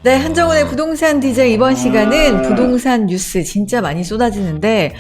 네, 한정훈의 부동산 DJ 이번 시간은 부동산 뉴스 진짜 많이 쏟아지는데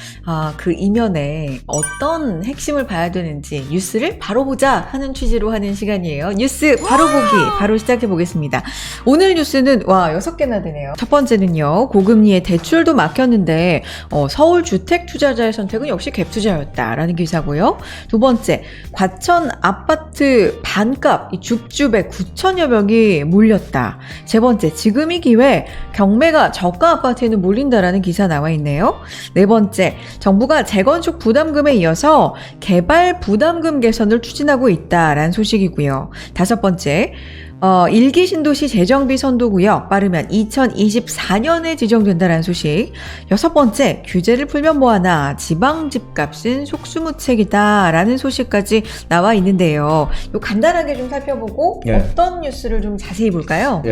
그 이면에 어떤 핵심을 봐야 되는지 뉴스를 바로 보자 하는 취지로 하는 시간이에요. 뉴스 바로 보기 바로 시작해 보겠습니다. 오늘 뉴스는 6개나 되네요. 첫 번째는요. 고금리에 대출도 막혔는데 서울 주택 투자자의 선택은 역시 갭 투자였다라는 기사고요. 두 번째, 과천 아파트 반값 이 줍줍에 9천여 명이 몰렸다. 세 번째, 지금이 기회, 경매가 저가 아파트에는 몰린다라는 기사 나와 있네요. 네 번째, 정부가 재건축 부담금에 이어서 개발 부담금 개선을 추진하고 있다라는 소식이고요. 다섯 번째, 1기 신도시 재정비 선도구역 빠르면 2024년에 지정된다라는 소식. 여섯 번째, 규제를 풀면 뭐하나 지방 집값은 속수무책이다라는 소식까지 나와 있는데요. 요 간단하게 좀 살펴보고 어떤 뉴스를 좀 자세히 볼까요?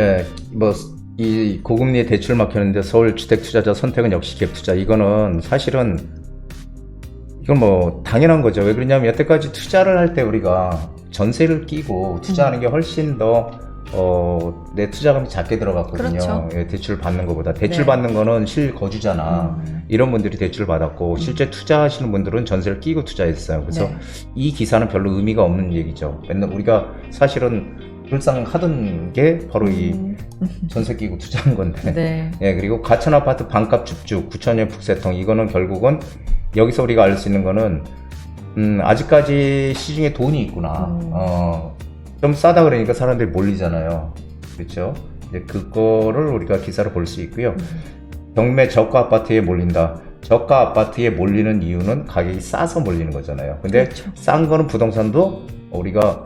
이 고금리에 대출 막혔는데 서울 주택 투자자 선택은 역시 갭 투자. 이거는 사실은 이건 뭐 당연한 거죠. 왜 그러냐면 여태까지 투자를 할 때 우리가 전세를 끼고 투자하는 게 훨씬 더 내 투자금이 작게 들어갔거든요. 그렇죠. 예, 대출 받는 것보다. 대출 받는 거는 실거주잖아. 이런 분들이 대출을 받았고 실제 투자하시는 분들은 전세를 끼고 투자했어요. 그래서 이 기사는 별로 의미가 없는 얘기죠. 맨날 우리가 사실은 늘상 하던 게 바로 이 전세 끼고 투자한 건데. 예, 그리고 가천 아파트 반값 줍줍 9천여 북새통, 이거는 결국은 여기서 우리가 알 수 있는 거는 아직까지 시중에 돈이 있구나. 좀 싸다 그러니까 사람들이 몰리잖아요. 그렇죠? 이제 그거를 우리가 기사로 볼 수 있고요. 경매 저가 아파트에 몰린다. 저가 아파트에 몰리는 이유는 가격이 싸서 몰리는 거잖아요. 근데 그렇죠. 싼 거는 부동산도 우리가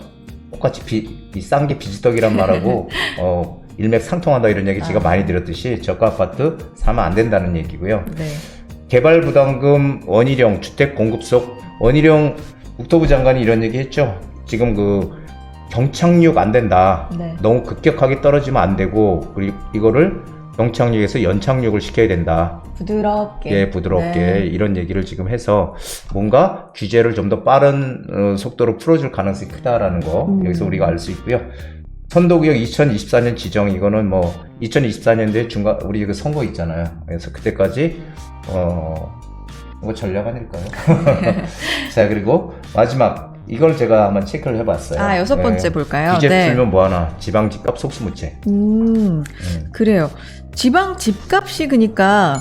똑같이 싼 게 비지떡이란 말하고 일맥상통한다 이런 얘기 제가 많이 들었듯이 저가 아파트 사면 안 된다는 얘기고요. 개발 부담금 원희룡 주택 공급속, 원희룡 국토부 장관이 이런 얘기 했죠. 지금 경착륙 안 된다. 너무 급격하게 떨어지면 안 되고, 그리고 이거를 경착륙에서 연착륙을 시켜야 된다. 부드럽게. 예, 부드럽게. 이런 얘기를 지금 해서 뭔가 규제를 좀 더 빠른 속도로 풀어줄 가능성이 크다라는 거 여기서 우리가 알 수 있고요. 선도구역 2024년 지정, 이거는 2024년도에 우리 그 선거 있잖아요. 그래서 그때까지 뭐 전략 아닐까요? 자, 그리고 마지막, 이걸 제가 한번 체크를 해봤어요. 여섯 번째 볼까요? 규제 풀면 뭐하나 지방 집값 속수무책. 그래요. 지방 집값이 그러니까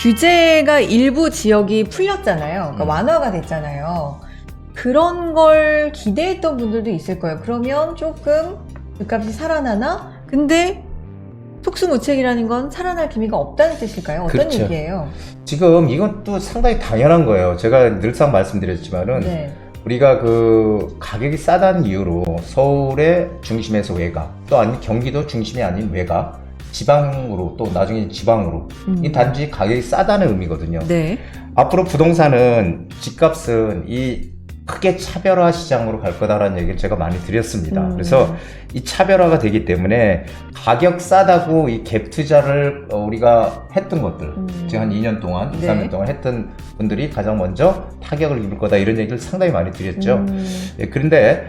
규제가 일부 지역이 풀렸잖아요. 그러니까 완화가 됐잖아요. 그런 걸 기대했던 분들도 있을 거예요. 그러면 조금 집값이 살아나나? 근데 속수무책이라는 건 살아날 기미가 없다는 뜻일까요? 어떤 그렇죠. 얘기예요? 지금 이것도 상당히 당연한 거예요. 제가 늘상 말씀드렸지만은 우리가 가격이 싸다는 이유로 서울의 중심에서 외곽, 또 아니면 경기도 중심이 아닌 외곽, 지방으로, 또 나중에 지방으로, 이 단지 가격이 싸다는 의미거든요. 앞으로 부동산은 집값은 크게 차별화 시장으로 갈 거다라는 얘기를 제가 많이 드렸습니다. 그래서 이 차별화가 되기 때문에 가격 싸다고 이 갭 투자를 우리가 했던 것들, 지금 한 2년 동안, 2, 3년 동안 했던 분들이 가장 먼저 타격을 입을 거다, 이런 얘기를 상당히 많이 드렸죠. 그런데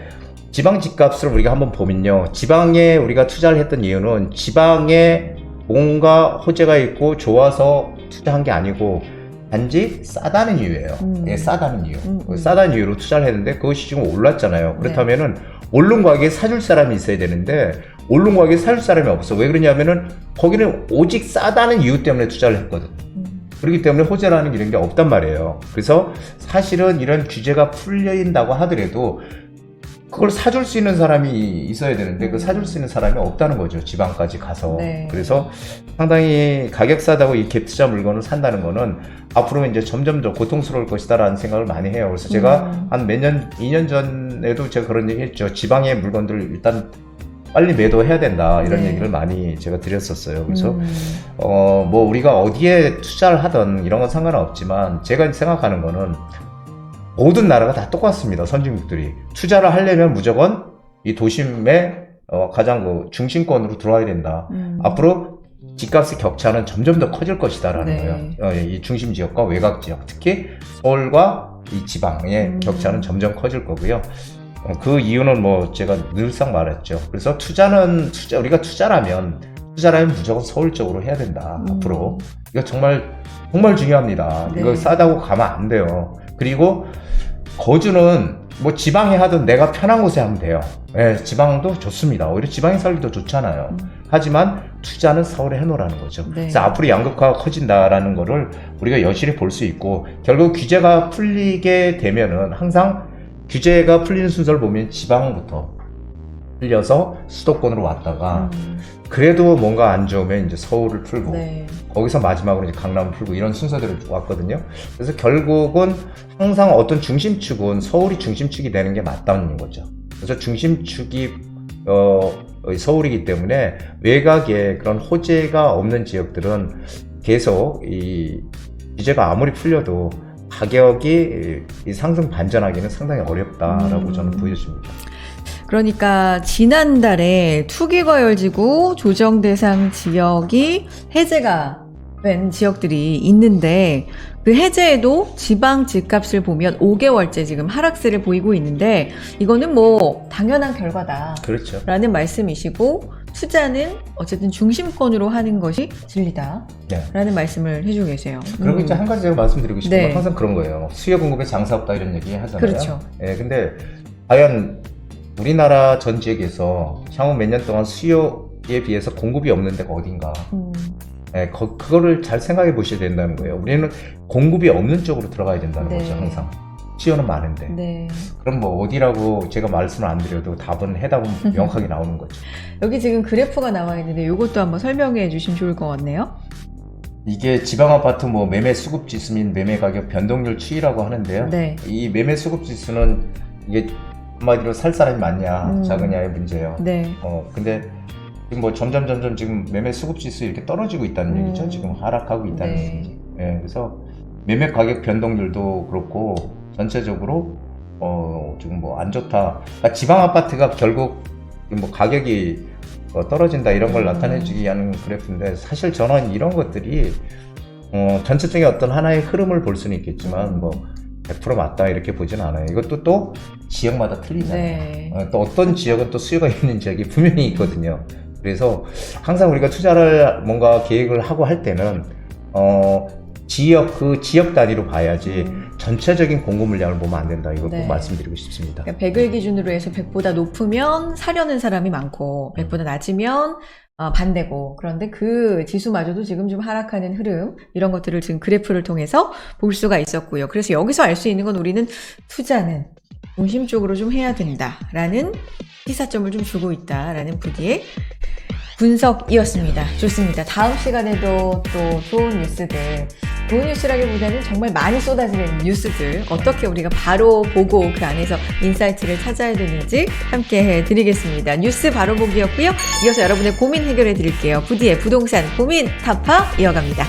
지방 집값을 우리가 한번 보면요. 지방에 우리가 투자를 했던 이유는 지방에 뭔가 호재가 있고 좋아서 투자한 게 아니고 단지 싸다는 이유예요. 싸다는 이유. 싸다는 이유로 투자를 했는데 그것이 지금 올랐잖아요. 그렇다면은 오른 가격에 사줄 사람이 있어야 되는데 오른 가격에 사줄 사람이 없어. 왜 그러냐면은 거기는 오직 싸다는 이유 때문에 투자를 했거든. 그렇기 때문에 호재라는 이런 게 없단 말이에요. 그래서 사실은 이런 규제가 풀린다고 하더라도 그걸 사줄 수 있는 사람이 있어야 되는데 그 사줄 수 있는 사람이 없다는 거죠. 지방까지 가서. 그래서 상당히 가격 싸다고 이 갭 투자 물건을 산다는 거는 앞으로 이제 점점 더 고통스러울 것이다라는 생각을 많이 해요. 그래서 제가 한 몇 년, 2년 전에도 제가 그런 얘기 했죠. 지방의 물건들을 일단 빨리 매도해야 된다, 이런 얘기를 많이 제가 드렸었어요. 그래서 우리가 어디에 투자를 하든 이런 건 상관은 없지만 제가 생각하는 거는 모든 나라가 다 똑같습니다. 선진국들이 투자를 하려면 무조건 이 도심의 가장 중심권으로 들어와야 된다. 앞으로 집값의 격차는 점점 더 커질 것이다라는 거예요. 이 중심 지역과 외곽 지역, 특히 서울과 이 지방의 격차는 점점 커질 거고요. 그 이유는 제가 늘상 말했죠. 그래서 우리가 투자라면 투자라면 무조건 서울 쪽으로 해야 된다. 앞으로 이거 정말 중요합니다. 네. 이거 싸다고 가면 안 돼요. 그리고 거주는 뭐 지방에 하든 내가 편한 곳에 하면 돼요. 예, 지방도 좋습니다. 오히려 지방에 살기도 좋잖아요. 하지만 투자는 서울에 해놓으라는 거죠. 네. 그래서 앞으로 양극화가 커진다라는 거를 우리가 여실히 볼 수 있고, 결국 규제가 풀리게 되면은 항상 규제가 풀리는 순서를 보면 지방부터 풀려서 수도권으로 왔다가 그래도 뭔가 안 좋으면 이제 서울을 풀고 네. 거기서 마지막으로 이제 강남을 풀고 이런 순서대로 왔거든요. 그래서 결국은 항상 어떤 중심축은 서울이 중심축이 되는 게 맞다는 거죠. 그래서 중심축이 서울이기 때문에 외곽에 그런 호재가 없는 지역들은 계속 이 규제가 아무리 풀려도 가격이 이 상승 반전하기는 상당히 어렵다라고 저는 보여집니다. 그러니까 지난달에 투기과열지구 조정 대상 지역이 해제가 된 지역들이 있는데 그 해제에도 지방 집값을 보면 5개월째 지금 하락세를 보이고 있는데 이거는 뭐 당연한 결과다. 그렇죠. 라는 말씀이시고 투자는 어쨌든 중심권으로 하는 것이 진리다. 네. 라는 말씀을 해주고 계세요. 그리고 이제 한 가지 제가 말씀드리고 싶은 건 네. 항상 그런 거예요. 수요 공급의 장사 없다 이런 얘기 하잖아요. 그렇죠. 예, 근데 과연 우리나라 전 지역에서 향후 몇 년 동안 수요에 비해서 공급이 없는 데가 어딘가. 예, 그거를 잘 생각해 보셔야 된다는 거예요. 우리는 공급이 없는 쪽으로 들어가야 된다는 네. 거죠, 항상. 수요는 많은데. 네. 그럼 뭐 어디라고 제가 말씀을 안 드려도 해답은 명확하게 나오는 거죠. 여기 지금 그래프가 나와 있는데 이것도 한번 설명해 주시면 좋을 것 같네요. 이게 지방 아파트 뭐 매매 수급 지수 및 매매 가격 변동률 추이라고 하는데요. 네. 이 매매 수급 지수는 이게 한마디로 살 사람이 많냐 작으냐의 문제예요. 네. 근데 지금 뭐 점점 지금 매매 수급 지수 이렇게 떨어지고 있다는 얘기죠. 지금 하락하고 있다는 네. 얘기지. 예, 그래서 매매 가격 변동률도 그렇고 전체적으로 지금 뭐 안 좋다. 그러니까 지방 아파트가 결국 뭐 가격이 떨어진다 이런 걸 나타내주기 위한 그래프인데 사실 저는 이런 것들이 전체적인 어떤 하나의 흐름을 볼 수는 있겠지만 뭐 100% 맞다 이렇게 보진 않아요. 이것도 또 지역마다 틀리잖아요. 네. 또 어떤 지역은 또 수요가 있는 지역이 분명히 있거든요. 그래서 항상 우리가 투자를 뭔가 계획을 하고 할 때는 그 지역 단위로 봐야지 전체적인 공급 물량을 보면 안 된다. 이걸 네. 꼭 말씀드리고 싶습니다. 그러니까 100을 기준으로 해서 100보다 높으면 사려는 사람이 많고 100보다 낮으면 반대고 그런데 그 지수마저도 지금 좀 하락하는 흐름 이런 것들을 지금 그래프를 통해서 볼 수가 있었고요. 그래서 여기서 알 수 있는 건 우리는 투자는 중심 쪽으로 좀 해야 된다라는 시사점을 좀 주고 있다라는 부디의 분석이었습니다. 좋습니다. 다음 시간에도 또 좋은 뉴스들, 좋은 뉴스라기보다는 정말 많이 쏟아지는 뉴스들 어떻게 우리가 바로 보고 그 안에서 인사이트를 찾아야 되는지 함께 해드리겠습니다. 뉴스 바로 보기였고요. 이어서 여러분의 고민 해결해 드릴게요. 부디의 부동산 고민 타파 이어갑니다.